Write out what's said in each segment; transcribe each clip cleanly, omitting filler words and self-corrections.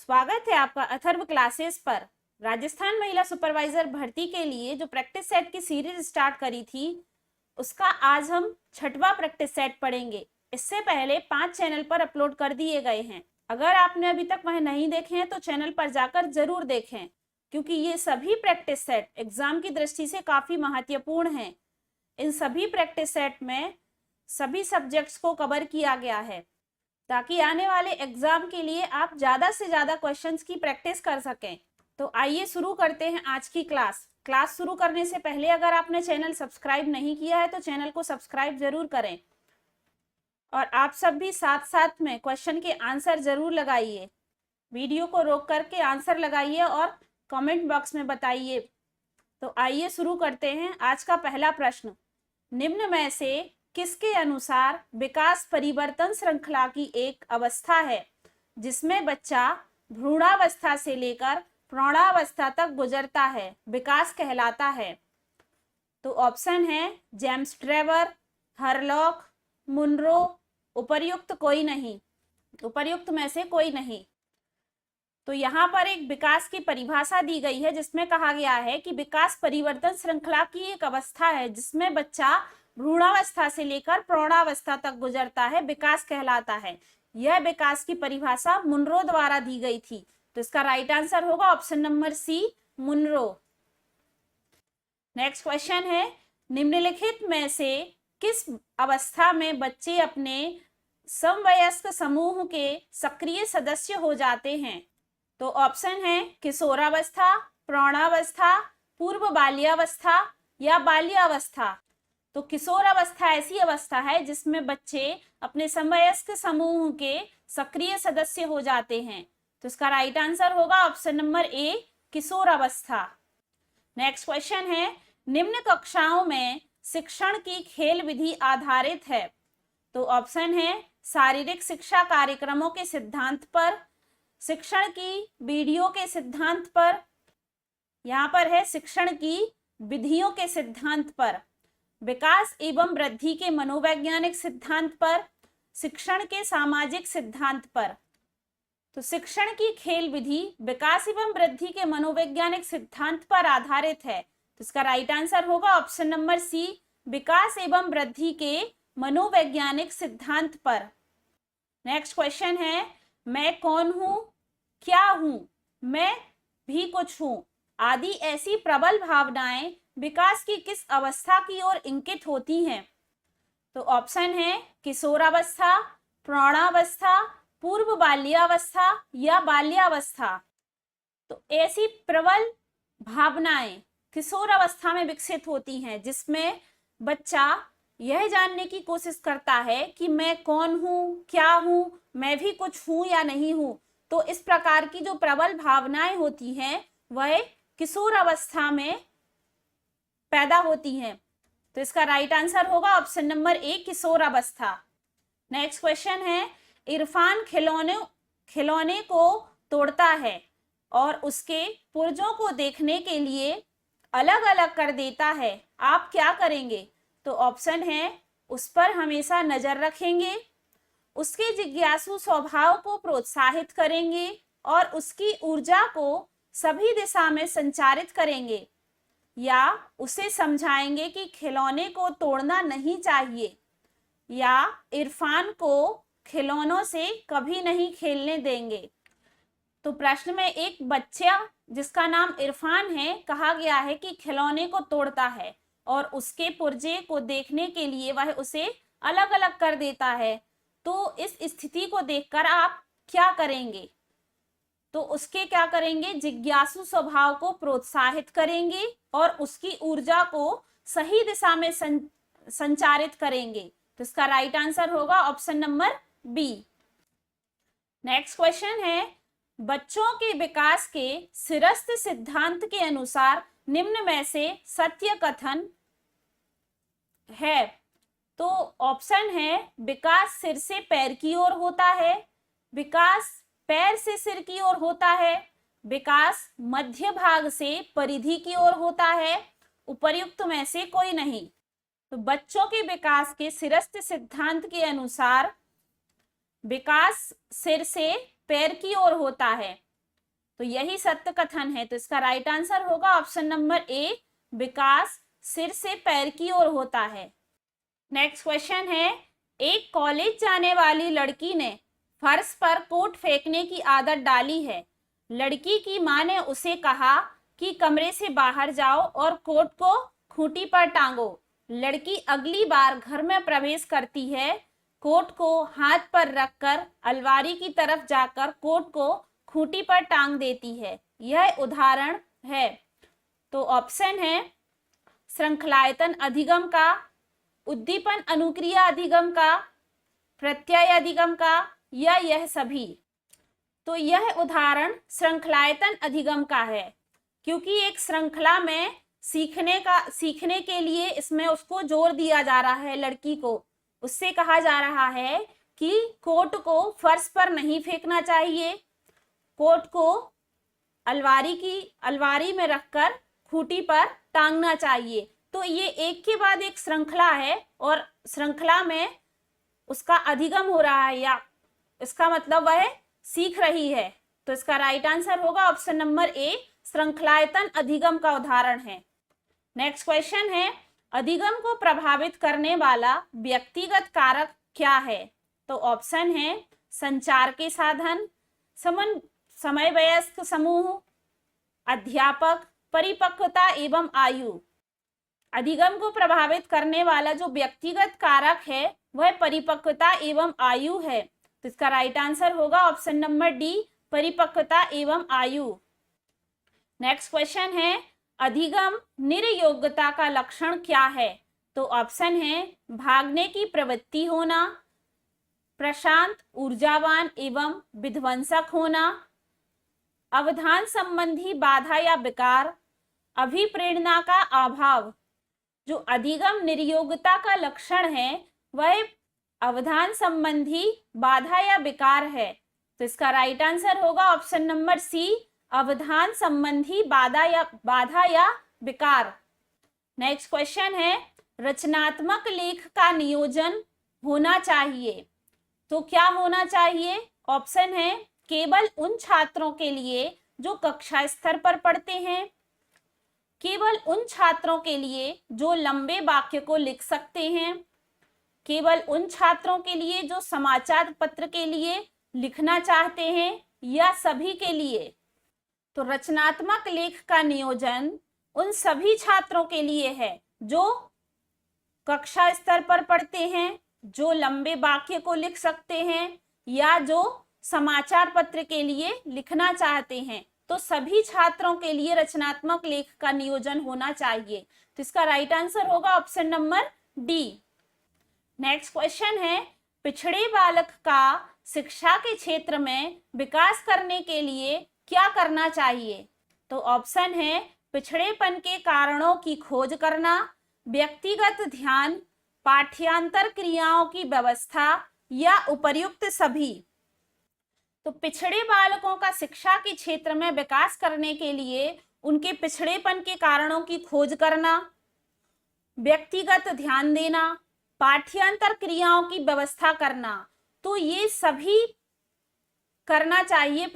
स्वागत है आपका अथर्व क्लासेस पर। राजस्थान महिला सुपरवाइजर भर्ती के लिए जो प्रैक्टिस सेट की सीरीज स्टार्ट करी थी उसका आज हम 6वां प्रैक्टिस सेट पढ़ेंगे। इससे पहले 5 चैनल पर अपलोड कर दिए गए हैं। अगर आपने अभी तक वह नहीं देखे हैं तो चैनल पर जाकर जरूर देखें, क्योंकि ये सभी प्रैक्टिस सेट एग्जाम की दृष्टि से काफी महत्वपूर्ण हैं। इन सभी प्रैक्टिस सेट में सभी सब्जेक्ट्स को कवर किया गया है ताकि आने वाले एग्जाम के लिए आप ज्यादा से ज्यादा क्वेश्चंस की प्रैक्टिस कर सकें। तो आइए शुरू करते हैं आज की क्लास शुरू करने से पहले अगर आपने चैनल सब्सक्राइब नहीं किया है तो चैनल को सब्सक्राइब जरूर करें और आप सब भी साथ साथ में क्वेश्चन के आंसर जरूर लगाइए। वीडियो को रोक करके आंसर लगाइए और कमेंट बॉक्स में बताइए। तो आइए शुरू करते हैं। आज का पहला प्रश्न, निम्न में से किसके अनुसार विकास परिवर्तन श्रृंखला की एक अवस्था है जिसमें बच्चा भ्रूणावस्था से लेकर प्रौढ़ावस्था तक गुजरता है, विकास कहलाता है? तो ऑप्शन है जेम्स ट्रेवर, हरलॉक, मुनरो, उपर्युक्त कोई नहीं, उपर्युक्त में से कोई नहीं। तो यहाँ पर एक विकास की परिभाषा दी गई है जिसमें कहा गया है कि विकास परिवर्तन श्रृंखला की एक अवस्था है जिसमें बच्चा भ्रूणावस्था से लेकर प्रौढ़ावस्था तक गुजरता है, विकास कहलाता है। यह विकास की परिभाषा मुनरो द्वारा दी गई थी। तो इसका राइट आंसर होगा option number C, Munro. Next question है, निम्नलिखित में से किस अवस्था में बच्चे अपने समवयस्क समूह के सक्रिय सदस्य हो जाते हैं? तो ऑप्शन है किशोरावस्था, प्रौढ़ावस्था, पूर्व बाल्यावस्था या बाल्यावस्था। तो किशोरावस्था ऐसी अवस्था है जिसमें बच्चे अपने समवयस्क समूह के सक्रिय सदस्य हो जाते हैं। तो इसका राइट आंसर होगा ऑप्शन नंबर ए, किशोरावस्था। नेक्स्ट क्वेश्चन है, निम्न कक्षाओं में शिक्षण की खेल विधि आधारित है? तो ऑप्शन है शारीरिक शिक्षा कार्यक्रमों के सिद्धांत पर, शिक्षण की विधियों के सिद्धांत पर, यहाँ पर है शिक्षण की विधियों के सिद्धांत पर, विकास एवं वृद्धि के मनोवैज्ञानिक सिद्धांत पर, शिक्षण के सामाजिक सिद्धांत पर। तो शिक्षण की खेल विधि विकास एवं वृद्धि के मनोवैज्ञानिक सिद्धांत पर आधारित है। तो इसका राइट आंसर होगा ऑप्शन नंबर सी, विकास एवं वृद्धि के मनोवैज्ञानिक सिद्धांत पर। नेक्स्ट क्वेश्चन है, मैं कौन हूं, क्या हूं, मैं भी कुछ हूं आदि ऐसी प्रबल भावनाएं विकास की किस अवस्था की ओर इंगित होती हैं? तो ऑप्शन है किशोरावस्था, प्रौढ़ावस्था, पूर्व बाल्यावस्था या बाल्यावस्था। तो ऐसी प्रबल भावनाएं किशोरावस्था में विकसित होती हैं जिसमें बच्चा यह जानने की कोशिश करता है कि मैं कौन हूं, क्या हूं, मैं भी कुछ हूं या नहीं हूं। तो इस प्रकार की जो प्रबल भावनाएं होती हैं वह किशोरावस्था में पैदा होती हैं। तो इसका राइट आंसर होगा ऑप्शन नंबर ए, किशोरावस्था। नेक्स्ट क्वेश्चन है, इरफान खिलौने को तोड़ता है और उसके पुर्जों को देखने के लिए अलग अलग कर देता है, आप क्या करेंगे? तो ऑप्शन है उस पर हमेशा नजर रखेंगे, उसके जिज्ञासु स्वभाव को प्रोत्साहित करेंगे और उसकी ऊर्जा को सभी दिशा में संचारित करेंगे, या उसे समझाएंगे कि खिलौने को तोड़ना नहीं चाहिए, या इरफान को खिलौनों से कभी नहीं खेलने देंगे। तो प्रश्न में एक बच्चा जिसका नाम इरफान है कहा गया है कि खिलौने को तोड़ता है और उसके पुर्जे को देखने के लिए वह उसे अलग अलग कर देता है। तो इस स्थिति को देखकर आप क्या करेंगे? तो उसके क्या करेंगे, जिज्ञासु स्वभाव को प्रोत्साहित करेंगे और उसकी ऊर्जा को सही दिशा में संचारित करेंगे। तो इसका राइट आंसर होगा option number B. Next question है, बच्चों के विकास के सिरस्थ सिद्धांत के अनुसार निम्न में से सत्य कथन है? तो ऑप्शन है विकास सिर से पैर की ओर होता है, विकास पैर से सिर की ओर होता है, विकास मध्य भाग से परिधि की ओर होता है, उपर्युक्त में से कोई नहीं। तो बच्चों के विकास के सिरस्थ सिद्धांत के अनुसार विकास सिर से पैर की ओर होता है तो यही सत्य कथन है। तो इसका राइट आंसर होगा ऑप्शन नंबर ए, विकास सिर से पैर की ओर होता है। नेक्स्ट क्वेश्चन है, एक कॉलेज जाने वाली लड़की ने फर्श पर कोट फेंकने की आदत डाली है। लड़की की मां ने उसे कहा कि कमरे से बाहर जाओ और कोट को खूंटी पर टांगो। लड़की अगली बार घर में प्रवेश करती है, कोट को हाथ पर रखकर अलमारी की तरफ जाकर कोट को खूंटी पर टांग देती है। यह उदाहरण है। तो ऑप्शन है श्रृंखलायतन अधिगम का, उद्दीपन अनुक्रिया अधिगम का, प्रत्यय अधिगम का, या यह सभी। तो यह उदाहरण श्रृंखलायतन अधिगम का है, क्योंकि एक श्रृंखला में सीखने के लिए इसमें उसको जोर दिया जा रहा है। लड़की को उससे कहा जा रहा है कि कोट को फर्श पर नहीं फेंकना चाहिए, कोट को अलमारी में रखकर खूंटी पर टांगना चाहिए। तो ये एक के बाद एक श्रृंखला है और श्रृंखला में उसका अधिगम हो रहा है, या इसका मतलब वह सीख रही है। तो इसका राइट आंसर होगा ऑप्शन नंबर ए, श्रृंखलायतन अधिगम का उदाहरण है। नेक्स्ट क्वेश्चन है, अधिगम को प्रभावित करने वाला व्यक्तिगत कारक क्या है? तो ऑप्शन है संचार के साधन, समय वयस्क समूह, अध्यापक, परिपक्वता एवं आयु। अधिगम को प्रभावित करने वाला जो व्यक्तिगत कारक है वह परिपक्वता एवं आयु है। तो इसका राइट आंसर होगा ऑप्शन नंबर डी, परिपक्वता एवं आयु। नेक्स्ट क्वेश्चन है, अधिगम निर्योग्यता का लक्षण क्या है? तो ऑप्शन है भागने की प्रवृत्ति होना, प्रशांत, ऊर्जावान एवं विध्वंसक होना, अवधान संबंधी बाधा या विकार, अभिप्रेरणा का अभाव। जो अधिगम निर्योग्यता का लक्षण है वह अवधान संबंधी बाधा या विकार है। तो इसका राइट आंसर होगा ऑप्शन नंबर सी, अवधान संबंधी बाधा या विकार। नेक्स्ट क्वेश्चन है, रचनात्मक लेख का नियोजन होना चाहिए। तो क्या होना चाहिए? ऑप्शन है केवल उन छात्रों के लिए जो कक्षा स्तर पर पढ़ते हैं, केवल उन छात्रों के लिए जो लंबे वाक्य को लिख सकते हैं, केवल उन छात्रों के लिए जो समाचार पत्र के लिए लिखना चाहते हैं, या सभी के लिए। तो रचनात्मक लेख का नियोजन उन सभी छात्रों के लिए है जो कक्षा स्तर पर पढ़ते हैं, जो लंबे वाक्य को लिख सकते हैं, या जो समाचार पत्र के लिए लिखना चाहते हैं। तो सभी छात्रों के लिए रचनात्मक लेख का नियोजन होना चाहिए। तो इसका राइट आंसर होगा option number D. Next question है, पिछड़े बालक का शिक्षा के क्षेत्र में विकास करने के लिए क्या करना चाहिए? तो ऑप्शन है पिछड़ेपन के कारणों की खोज करना, व्यक्तिगत ध्यान, पाठ्यांतर क्रियाओं की व्यवस्था, या उपर्युक्त सभी। तो पिछड़े बालकों का शिक्षा के क्षेत्र में विकास करने के लिए उनके पिछड़ेपन के कारणों की खोज करना, व्यक्तिगत ध्यान देना, पाठ्यांतर क्रियाओं की व्यवस्था करना। तो ये सभी करना चाहिए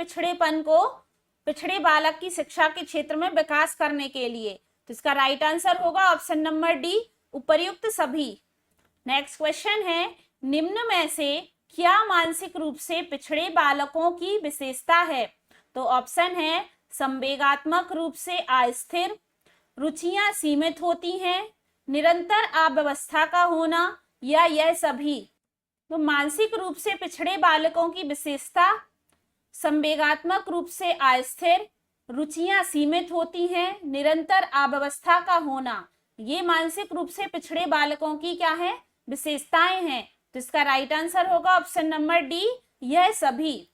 पिछड़े बालक की शिक्षा के क्षेत्र में विकास करने के लिए। तो इसका राइट आंसर होगा ऑप्शन नंबर डी, उपर्युक्त सभी। नेक्स्ट क्वेश्चन है, निम्न में से क्या मानसिक रूप से पिछड़े बालकों की विशेषता है? तो ऑप्शन है संवेगात्मक रूप से अस्थिर, रुचियां सीमित होती हैं, निरंतर अव्यवस्था का होना, या यह सभी। तो मानसिक रूप से पिछड़े बालकों की विशेषता संवेगात्मक रूप से अस्थिर, रुचियां सीमित होती हैं, निरंतर अव्यवस्था का होना। ये मानसिक रूप से पिछड़े बालकों की क्या है? विशेषताएं हैं। तो इसका राइट आंसर होगा ऑप्शन नंबर डी, यह सभी।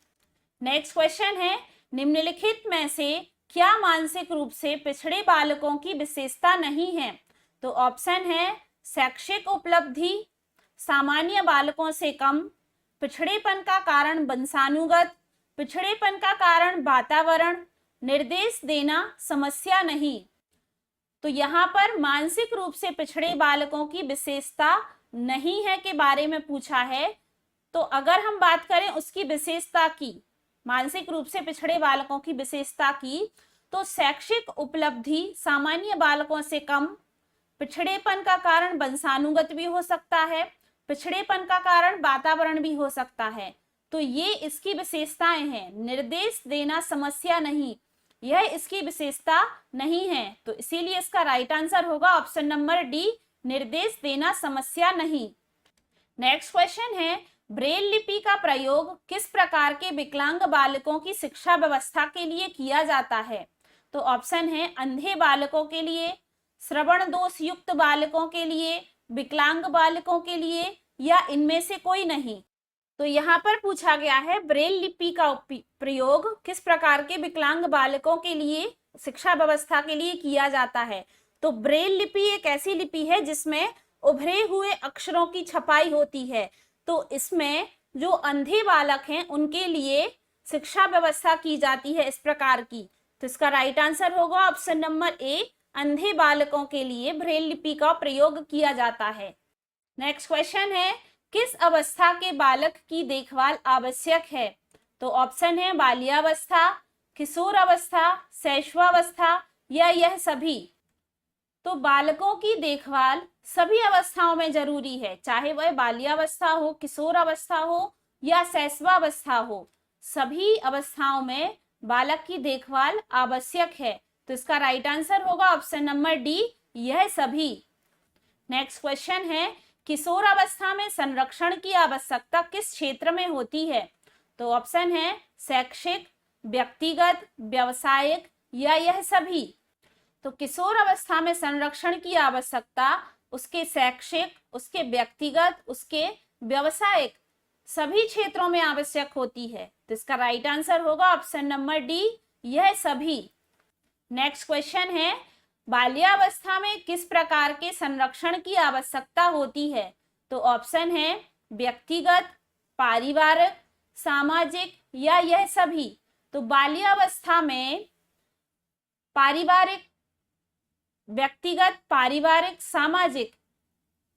नेक्स्ट क्वेश्चन है, निम्नलिखित में से क्या मानसिक रूप से पिछड़े बालकों की विशेषता नहीं है? तो ऑप्शन है शैक्षिक उपलब्धि, सामान्य बालकों से कम, पिछड़ेपन का कारण वंशानुगत, पिछड़ेपन का कारण वातावरण, निर्देश देना, समस्या नहीं। तो यहाँ पर मानसिक रूप से पिछड़े बालकों की विशेषता नहीं है के बारे में पूछा है। तो अगर हम बात करें उसकी विशेषता की, मानसिक रूप से पिछड़े बालकों की विशेषता की, तो शैक्षिक उपलब्धि सामान्य बालकों से कम, पिछड़ेपन का कारण वंशानुगत भी हो सकता है, पिछड़ेपन का कारण वातावरण भी हो सकता है। तो ये इसकी विशेषताएं हैं। निर्देश देना समस्या नहीं, यह इसकी विशेषता नहीं है। तो इसीलिए इसका राइट आंसर होगा ऑप्शन नंबर डी, निर्देश देना समस्या नहीं। नेक्स्ट क्वेश्चन है, ब्रेल लिपि का प्रयोग किस प्रकार के विकलांग बालकों की शिक्षा व्यवस्था के लिए किया जाता है? तो ऑप्शन है अंधे बालकों के लिए, श्रवण दोष युक्त बालकों के लिए, विकलांग बालकों के लिए, या इनमें से कोई नहीं। तो यहाँ पर पूछा गया है ब्रेल लिपि का प्रयोग किस प्रकार के विकलांग बालकों के लिए शिक्षा व्यवस्था के लिए किया जाता है। तो ब्रेल लिपि एक ऐसी लिपि है जिसमें उभरे हुए अक्षरों की छपाई होती है। तो इसमें जो अंधे बालक हैं उनके लिए शिक्षा व्यवस्था की जाती है इस प्रकार की। तो इसका राइट आंसर होगा ऑप्शन नंबर ए, अंधे बालकों के लिए ब्रेल लिपि का प्रयोग किया जाता है। नेक्स्ट क्वेश्चन है, किस अवस्था के बालक की देखभाल आवश्यक है? तो ऑप्शन है बाल्यावस्था, किशोर अवस्था, शैशवावस्था, या यह सभी। तो बालकों की देखभाल सभी अवस्थाओं में जरूरी है, चाहे वह बाल्यावस्था हो, किशोर अवस्था हो, या शैशवावस्था हो। सभी अवस्थाओं में बालक की देखभाल आवश्यक है। तो इसका राइट आंसर होगा ऑप्शन नंबर डी, यह सभी। नेक्स्ट क्वेश्चन है, किशोर अवस्था में संरक्षण की आवश्यकता किस क्षेत्र में होती है? तो ऑप्शन है शैक्षिक, व्यक्तिगत, व्यावसायिक, या यह सभी। तो किशोर अवस्था में संरक्षण की आवश्यकता उसके शैक्षिक, उसके व्यक्तिगत, उसके व्यावसायिक सभी क्षेत्रों में आवश्यक होती है। तो इसका राइट आंसर होगा ऑप्शन नंबर डी, यह सभी। नेक्स्ट क्वेश्चन है, बाल्यावस्था में किस प्रकार के संरक्षण की आवश्यकता होती है? तो ऑप्शन है व्यक्तिगत, पारिवारिक, सामाजिक, या यह सभी। तो बाल्यावस्था में पारिवारिक, व्यक्तिगत, पारिवारिक, सामाजिक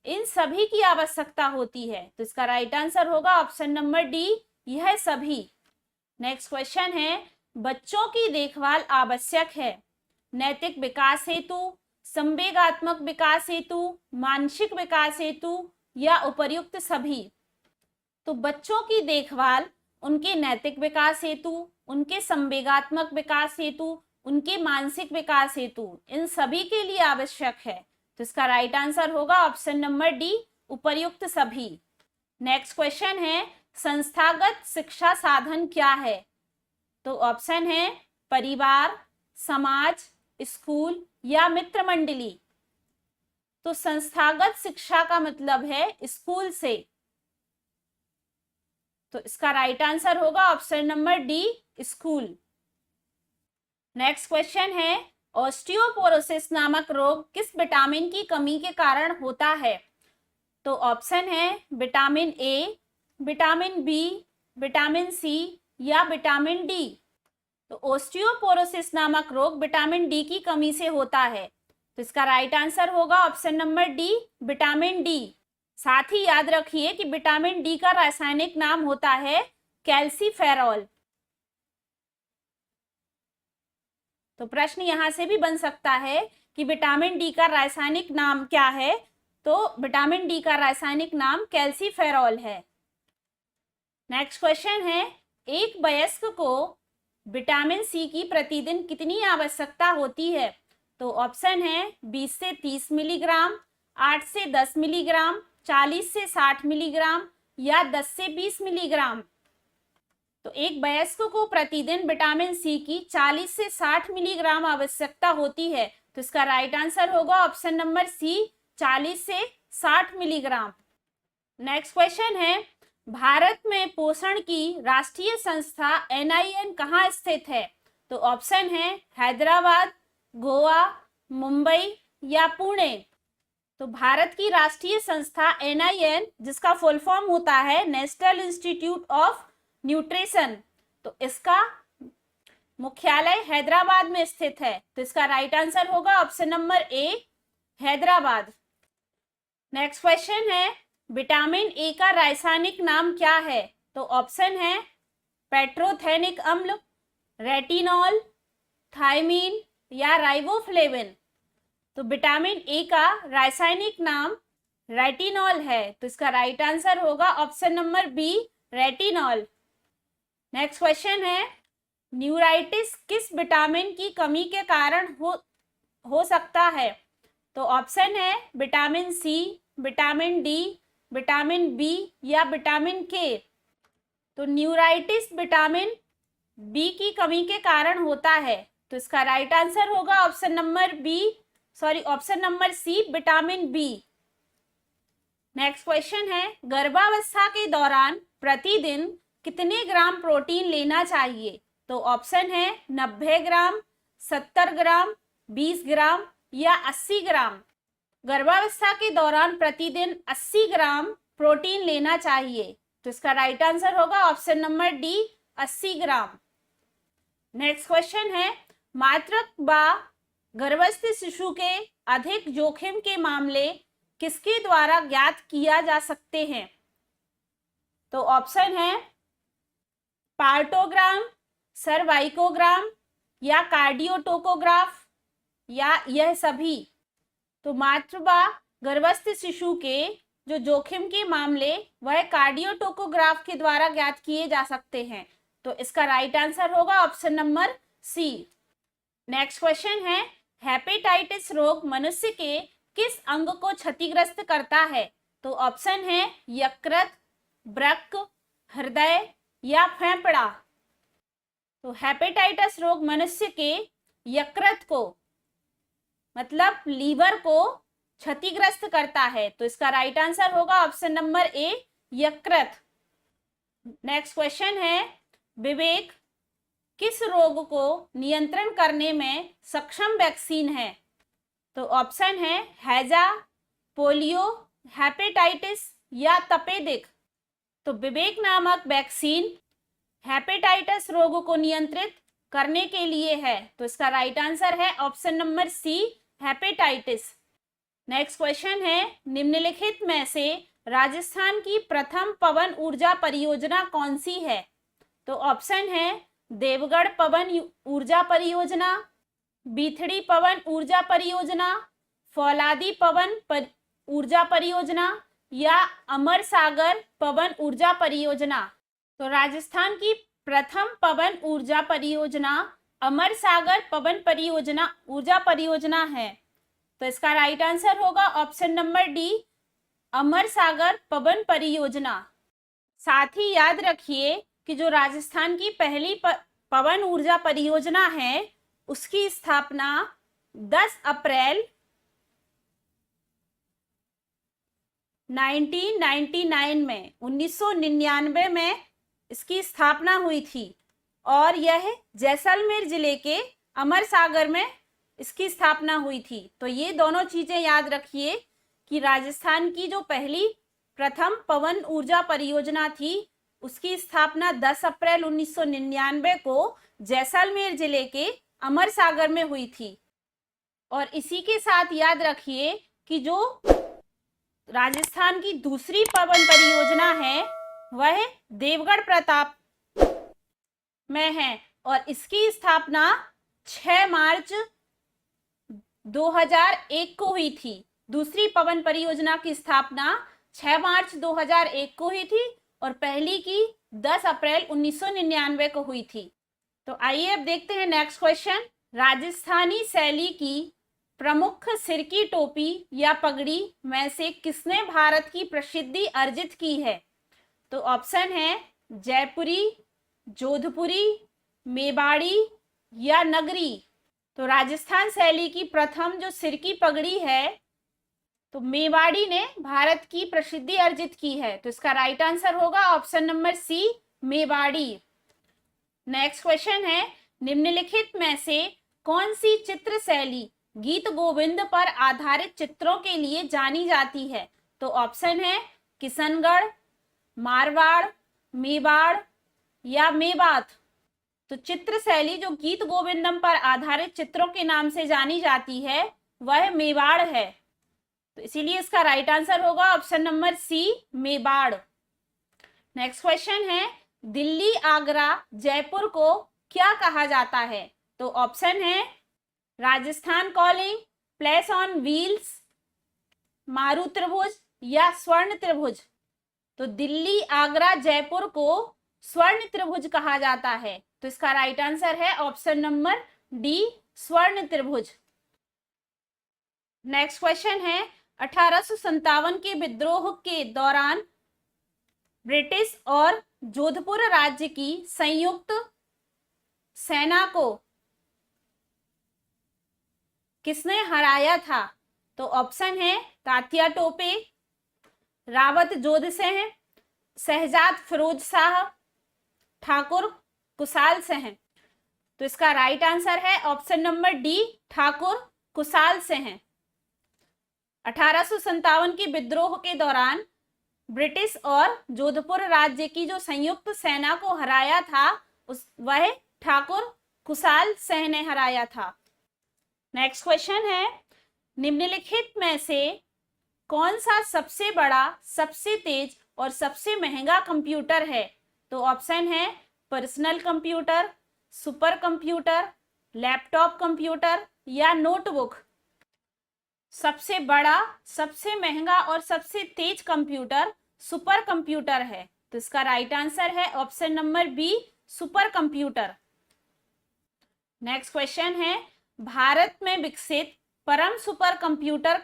इन सभी की आवश्यकता होती है। तो इसका राइट आंसर होगा ऑप्शन नंबर डी, यह सभी। नेक्स्ट क्वेश्चन है, बच्चों की देखभाल आवश्यक है नैतिक विकास हेतु, संवेगात्मक विकास हेतु, मानसिक विकास हेतु, या उपर्युक्त सभी। तो बच्चों की देखभाल उनके नैतिक विकास हेतु, उनके संवेगात्मक विकास हेतु, उनके मानसिक विकास हेतु इन सभी के लिए आवश्यक है। तो इसका राइट आंसर होगा ऑप्शन नंबर डी, उपर्युक्त सभी। नेक्स्ट क्वेश्चन है, संस्थागत शिक्षा साधन क्या है? तो ऑप्शन है परिवार, समाज, स्कूल, या मित्र मंडली। तो संस्थागत शिक्षा का मतलब है स्कूल से। तो इसका राइट आंसर होगा option number D, school. Next question है, ऑस्टियोपोरोसिस नामक रोग किस विटामिन की कमी के कारण होता है? तो ऑप्शन है vitamin A, vitamin B, vitamin C, या विटामिन डी। तो ऑस्टियोपोरोसिस नामक रोग विटामिन डी की कमी से होता है। तो इसका राइट आंसर होगा option number D, vitamin D. साथ ही याद रखिए कि विटामिन डी का रासायनिक नाम होता है कैल्सीफेरॉल। तो प्रश्न यहां से भी बन सकता है कि विटामिन डी का रासायनिक नाम क्या है? तो विटामिन डी का रासायनिक नाम कैल्सीफेरॉल है। नेक्स्ट क्वेश्चन है, एक वयस्क को विटामिन सी की प्रतिदिन कितनी आवश्यकता होती है? तो ऑप्शन है 20 से 30 मिलीग्राम, 8 से 10 मिलीग्राम, 40 से 60 मिलीग्राम, या 10 से 20 मिलीग्राम। तो एक वयस्क को प्रतिदिन विटामिन सी की 40 से 60 मिलीग्राम आवश्यकता होती है। तो इसका राइट आंसर होगा ऑप्शन नंबर सी, 40 से 60 मिलीग्राम। नेक्स्ट क्वेश्चन है, भारत में पोषण की राष्ट्रीय संस्था NIN कहाँ स्थित है? तो ऑप्शन है हैदराबाद, गोवा, मुंबई, या पुणे। तो भारत की राष्ट्रीय संस्था NIN, जिसका फुल फॉर्म होता है नेशनल इंस्टीट्यूट ऑफ न्यूट्रिशन, तो इसका मुख्यालय हैदराबाद में स्थित है। तो इसका राइट आंसर होगा option number A, Hyderabad. Next question है, विटामिन ए का रासायनिक नाम क्या है? तो ऑप्शन है पेट्रोथेनिक अम्ल, रेटिनॉल, थायमीन या राइबोफ्लेविन। तो विटामिन ए का रासायनिक नाम रेटिनॉल है, तो इसका राइट आंसर होगा option number B, retinol. Next question है, न्यूराइटिस किस विटामिन की कमी के कारण हो सकता है? तो ऑप्शन है vitamin C, vitamin D, vitamin B या विटामिन के। तो न्यूराइटिस विटामिन बी की कमी के कारण होता है, तो इसका राइट आंसर होगा option number C, vitamin B. Next question है, गर्भावस्था के दौरान प्रतिदिन कितने ग्राम प्रोटीन लेना चाहिए? तो ऑप्शन है 90 ग्राम, 70 ग्राम, 20 ग्राम या 80 ग्राम। गर्भावस्था के दौरान प्रतिदिन 80 ग्राम प्रोटीन लेना चाहिए, तो इसका राइट आंसर होगा ऑप्शन नंबर डी, 80 ग्राम। नेक्स्ट क्वेश्चन है, मातृत्व व गर्भस्थ शिशु के अधिक जोखिम के मामले किसके द्वारा ज्ञात किया जा सकते हैं? तो ऑप्शन है पार्टोग्राम, सर्वाइकोग्राम या कार्डियोटोकोग्राफ या यह सभी। तो मातृ व गर्भस्थ शिशु के जो जोखिम के मामले वह कार्डियोटोकोग्राफ के द्वारा ज्ञात किए जा सकते हैं, तो इसका राइट आंसर होगा option number C. Next question है, हेपेटाइटिस रोग मनुष्य के किस अंग को क्षतिग्रस्त करता है? तो ऑप्शन है यकृत, वृक्क, हृदय या फेफड़ा। तो हेपेटाइटिस रोग मनुष्य के यकृत को मतलब लीवर को क्षतिग्रस्त करता है, तो इसका राइट आंसर होगा ऑप्शन नंबर ए, यकृत। नेक्स्ट क्वेश्चन है, विवेक किस रोग को नियंत्रण करने में सक्षम वैक्सीन है? तो ऑप्शन है हैजा, पोलियो, हेपेटाइटिस या तपेदिक। तो विवेक नामक वैक्सीन हेपेटाइटिस रोग को नियंत्रित करने के लिए है, तो इसका राइट आंसर है option number C, hepatitis. Next question है, निम्नलिखित में से राजस्थान की प्रथम पवन ऊर्जा परियोजना कौन सी है? तो ऑप्शन है देवगढ़ पवन ऊर्जा परियोजना, बीथड़ी पवन ऊर्जा परियोजना, फौलादी पवन ऊर्जा परियोजना या अमर सागर पवन ऊर्जा परियोजना। तो राजस्थान की प्रथम पवन ऊर्जा परियोजना अमर सागर पवन ऊर्जा परियोजना है, तो इसका राइट आंसर होगा ऑप्शन नंबर डी, अमर सागर पवन परियोजना। साथ ही याद रखिए कि जो राजस्थान की पहली पवन ऊर्जा परियोजना है उसकी स्थापना 10 अप्रैल 1999 में इसकी स्थापना हुई थी और यह जैसलमेर जिले के अमर सागर में इसकी स्थापना हुई थी। तो ये दोनों चीजें याद रखिए कि राजस्थान की जो पहली प्रथम पवन ऊर्जा परियोजना थी उसकी स्थापना 10 अप्रैल 1999 को जैसलमेर जिले के अमर सागर में हुई थी। और इसी के साथ याद रखिए कि जो राजस्थान की दूसरी पवन परियोजना है वह देवगढ़ प्रताप में है और इसकी स्थापना 6 मार्च 2001 को हुई थी। दूसरी पवन परियोजना की स्थापना 6 मार्च 2001 को हुई थी और पहली की 10 अप्रैल 1999 को हुई थी। तो आइए अब देखते हैं नेक्स्ट क्वेश्चन। राजस्थानी शैली की प्रमुख सिर की टोपी या पगड़ी में से किसने भारत की प्रसिद्धि अर्जित की है? तो ऑप्शन है जयपुरी, जोधपुरी, मेवाड़ी या नगरी। तो राजस्थान शैली की प्रथम जो सिर की पगड़ी है तो मेवाड़ी ने भारत की प्रसिद्धि अर्जित की है, तो इसका राइट आंसर होगा option number C, Mewari. Next question है, निम्नलिखित में से कौन सी चित्र शैली गीत गोविंद पर आधारित चित्रों के लिए जानी जाती है? तो ऑप्शन है किशनगढ़, मारवाड़, मेवाड़ या मेवात। तो चित्र शैली जो गीत गोविंदम पर आधारित चित्रों के नाम से जानी जाती है वह मेवाड़ है, तो इसीलिए इसका राइट आंसर होगा option number C, Mewar. Next question है, दिल्ली, आगरा, जयपुर को क्या कहा जाता है? तो ऑप्शन है Rajasthan calling, place on wheels, मारू त्रिभुज या स्वर्ण त्रिभुज। तो दिल्ली, आगरा, जयपुर को स्वर्ण त्रिभुज कहा जाता है। तो इसका राइट आंसर है ऑप्शन नंबर डी, स्वर्ण त्रिभुज। नेक्स्ट क्वेश्चन है 1857 के विद्रोह के दौरान ब्रिटिश और जोधपुर राज्य की संयुक्त सेना को किसने हराया था? तो ऑप्शन है तात्या टोपे, रावत जोध सिंह, शहजाद फिरोज शाह, ठाकुर कुशाल सिंह। तो इसका राइट आंसर है option number D, Thakur Kushal Singh. 1857 के विद्रोह के दौरान ब्रिटिश और जोधपुर राज्य की जो संयुक्त सेना को हराया था वह ठाकुर कुशाल सिंह ने हराया था। नेक्स्ट क्वेश्चन है निम्नलिखित में से कौन सा सबसे बड़ा, सबसे तेज और सबसे महंगा कंप्यूटर है? तो ऑप्शन है personal computer, super computer, laptop computer या नोटबुक। सबसे बड़ा, सबसे महंगा और सबसे तेज कंप्यूटर सुपर कंप्यूटर है। तो इसका राइट आंसर है option number B, super computer. Next question है भारत में विकसित परम सुपर कंप्यूटर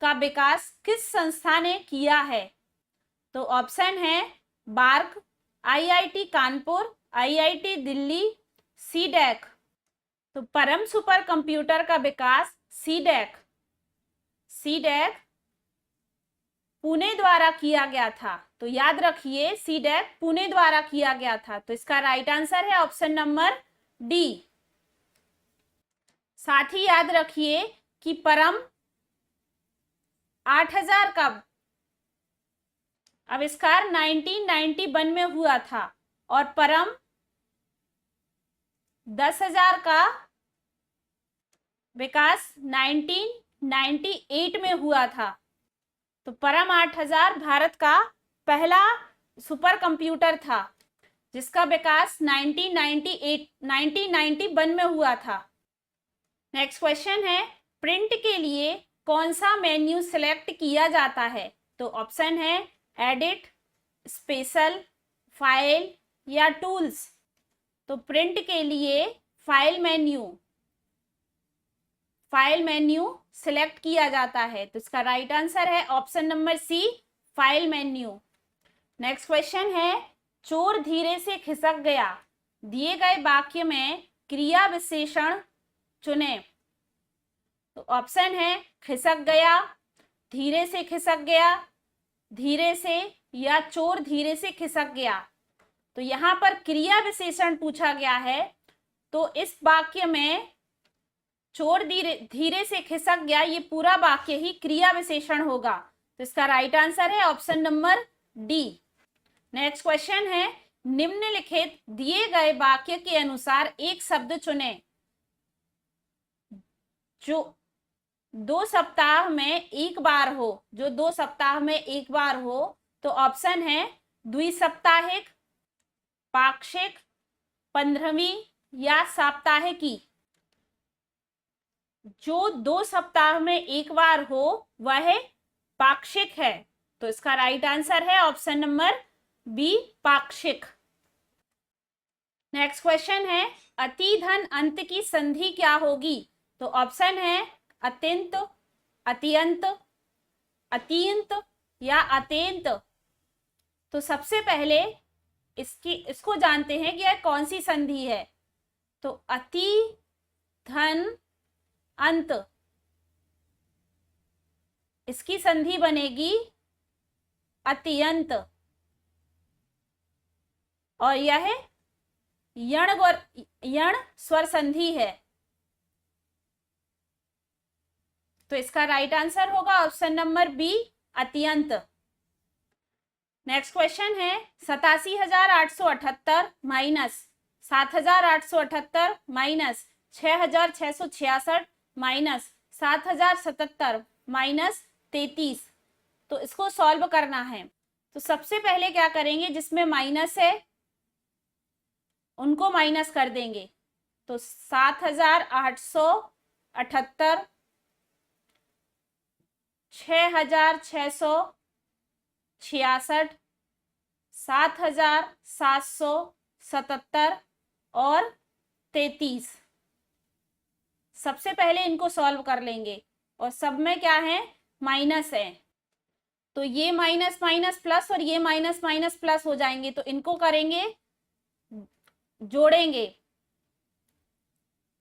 का विकास किस संस्था ने किया है? तो ऑप्शन है BARC, IIT Kanpur, IIT Delhi, CDAC. तो परम सुपर कंप्यूटर का विकास सीडैक पुणे द्वारा किया गया था। तो याद रखिए सीडैक पुणे द्वारा किया गया था। तो इसका राइट आंसर है ऑप्शन नंबर डी। साथ ही याद रखिए कि परम 8000 का आविष्कार 1991 में हुआ था और परम 10,000 का विकास 1998 में हुआ था। तो परम 8000 भारत का पहला सुपर कंप्यूटर था जिसका विकास 1991 में हुआ था। नेक्स्ट क्वेश्चन है प्रिंट के लिए कौन सा मेन्यू सिलेक्ट किया जाता है? तो ऑप्शन है एडिट, स्पेशल, फाइल या टूल्स। तो प्रिंट के लिए फाइल मेन्यू सिलेक्ट किया जाता है। तो इसका राइट आंसर है option number C, file menu. Next question है चोर धीरे से खिसक गया, दिए गए वाक्य में क्रिया विशेषण चुने। तो ऑप्शन है खिसक गया, धीरे से खिसक गया, धीरे से या चोर धीरे से खिसक गया। तो यहां पर क्रिया विशेषण पूछा गया है। तो इस वाक्य में चोर धीरे से खिसक गया, ये पूरा वाक्य ही क्रिया विशेषण होगा। तो इसका राइट आंसर है option number D. Next question है निम्नलिखित दिए गए वाक्य के अनुसार एक शब्द चुने जो 2 सप्ताह में एक बार हो, जो 2 सप्ताह में एक बार हो। तो ऑप्शन है द्विसप्ताहिक, पाक्षिक, 15वीं या साप्ताहिकी। जो 2 सप्ताह में एक बार हो वह पाक्षिक है। तो इसका राइट आंसर है ऑप्शन नंबर बी, पाक्षिक। नेक्स्ट क्वेश्चन है अति धन अंत की संधि क्या होगी? तो ऑप्शन है अत्यंत, अत्यंत, अत्यंत या अत्यंत। तो सबसे पहले इसको जानते हैं कि यह कौन सी संधि है। तो अति धन अंत, इसकी संधि बनेगी अत्यंत और यह यण स्वर संधि है। तो इसका राइट आंसर होगा ऑप्शन नंबर बी, अत्यंत। नेक्स्ट क्वेश्चन है 87,878 माइनस 7,878 माइनस 6,666 माइनस 7,077 माइनस 33। तो इसको सॉल्व करना है। तो सबसे पहले क्या करेंगे, जिसमें माइनस है उनको माइनस कर देंगे। तो 7,878, 6,666, 7,777 और 33। सबसे पहले इनको सॉल्व कर लेंगे और सब में क्या है, माइनस है। तो ये माइनस माइनस प्लस और ये माइनस माइनस प्लस हो जाएंगे, तो इनको करेंगे, जोड़ेंगे।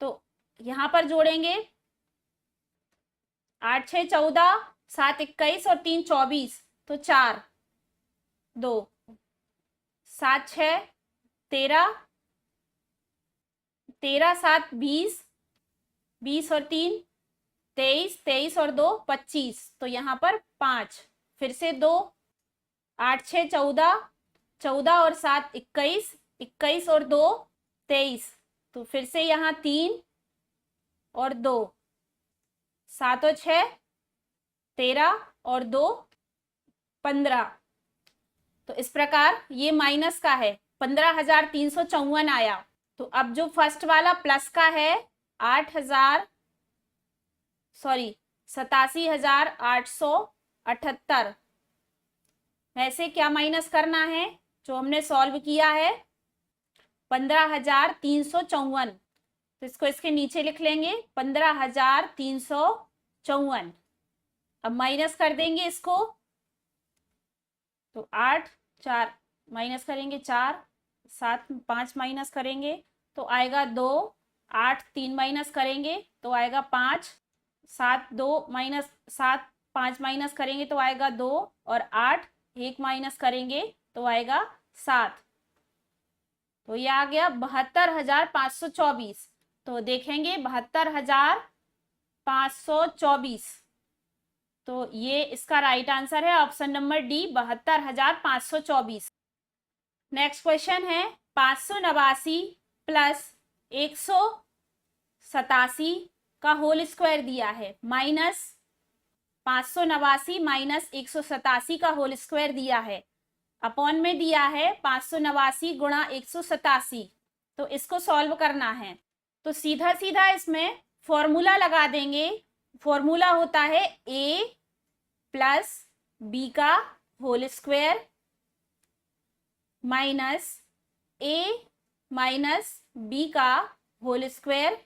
तो यहां पर जोड़ेंगे 8 6 14, 7 21 और 3 24, तो 4 2, 7 6 13, 13 7 20, 20 और 3 23, 23 और 2 25, तो यहाँ पर 5, फिर से 2, 8 6 14, 14 और 7 21, 21 और 2 23, तो फिर से यहाँ 3 और 2, 7 और 6 13 और 2 15। तो इस प्रकार ये माइनस का है, 15,354 आया। तो अब जो फर्स्ट वाला प्लस का है 87,878, वैसे क्या माइनस करना है, जो हमने सॉल्व किया है 15,354, तो इसको इसके नीचे लिख लेंगे 15,354। अब माइनस कर देंगे इसको, तो 8 4 माइनस करेंगे, 4 7 5 माइनस करेंगे तो आएगा 2, 8 3 माइनस करेंगे तो आएगा 5, 7 2 माइनस 7 5 माइनस करेंगे तो आएगा 2 और 8 1 माइनस करेंगे तो आएगा 7। तो ये आ गया 72,524। तो देखेंगे 72,524, तो ये इसका राइट आंसर है option number D, 72,524। Next question है 589 प्लस 187 का होल स्क्वायर दिया है, माइनस 589 माइनस 187 का होल स्क्वायर दिया है, अपॉन में दिया है 589 गुणा 187। तो इसको सॉल्व करना है, तो सीधा सीधा इसमें फॉर्मूला लगा देंगे। फॉर्मूला होता है a प्लस बी का whole square minus a minus B का whole square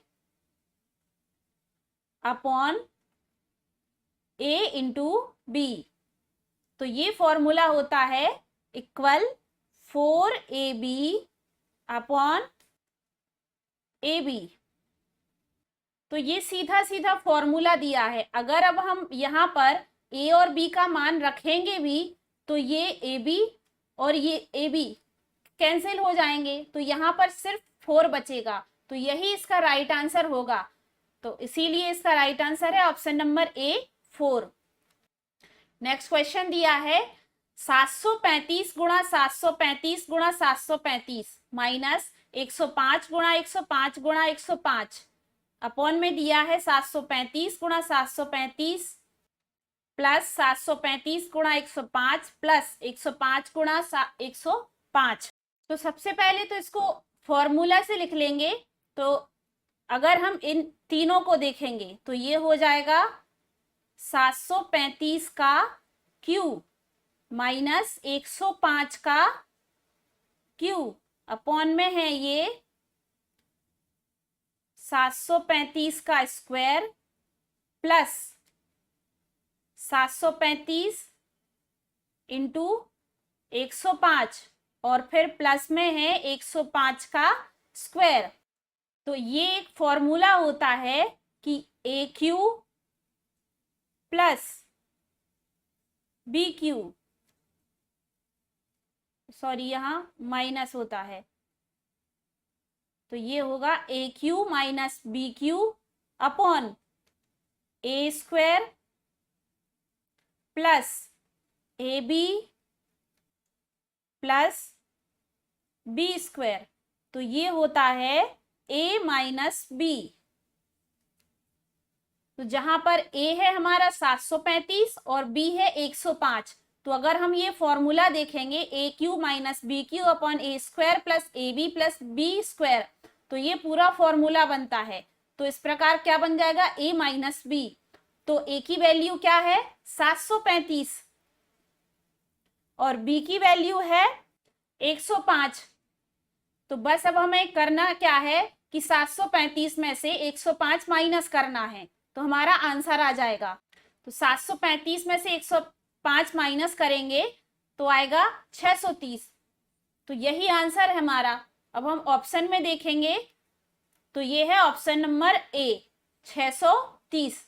upon a into B. तो ये फॉर्मूला होता है इक्वल 4ab अपॉन ab। तो ये सीधा सीधा फॉर्मूला दिया है। अगर अब हम यहाँ पर a और b का मान रखेंगे भी तो ये ab और ये ab कैंसिल हो जाएंगे, तो यहाँ पर सिर्फ 4 बचेगा, तो यही इसका राइट आंसर होगा। तो इसीलिए इसका राइट आंसर है option number A 4। Next question दिया है 735 गुणा 735 गुणा 735 माइनस 105 गुणा 105 गुणा 105 अपॉन में दिया है 735 गुणा 735 प्लस 735 गुणा 105 प्लस 105 गुणा 105। तो सबसे पहले तो इसको फॉर्मूला से लिख लेंगे। तो अगर हम इन तीनों को देखेंगे तो ये हो जाएगा 735 का क्यूब माइनस 105 का क्यूब अपॉन में है ये 735 का स्क्वायर प्लस 735 इंटू 105 और फिर प्लस में है 105 का स्क्वायर। तो ये एक फॉर्मूला होता है कि A cube plus B cube, sorry यहां माइनस होता है, तो ये होगा A cube minus B cube upon A square plus A B plus B square. तो ये होता है ए माइनस बी। तो जहां पर ए है हमारा 735 और बी है 105, तो अगर हम ये फॉर्मूला देखेंगे A cube minus B cube upon A square plus A B plus B square, तो ये पूरा फॉर्मूला बनता है। तो इस प्रकार क्या बन जाएगा, ए माइनस बी। तो ए की वैल्यू क्या है 735 और बी की वैल्यू है 105। तो बस अब हमें करना क्या है कि 735 में से 105 माइनस करना है, तो हमारा आंसर आ जाएगा। तो 735 में से 105 माइनस करेंगे तो आएगा 630। तो यही आंसर है हमारा। अब हम ऑप्शन में देखेंगे तो ये है ऑप्शन नंबर ए 630।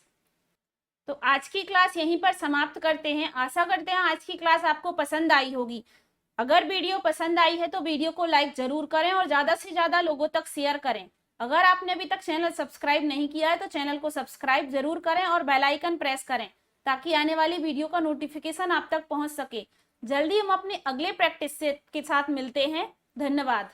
तो आज की क्लास यहीं पर समाप्त करते हैं। आशा करते हैं आज की क्लास आपको पसंद आई होगी। अगर वीडियो पसंद आई है तो वीडियो को लाइक जरूर करें और ज्यादा से ज्यादा लोगों तक शेयर करें। अगर आपने अभी तक चैनल सब्सक्राइब नहीं किया है तो चैनल को सब्सक्राइब जरूर करें और बेल आइकन प्रेस करें ताकि आने वाली वीडियो का नोटिफिकेशन आप तक पहुंच सके। जल्दी हम अपने अगले प्रैक्टिस के साथ मिलते हैं। धन्यवाद।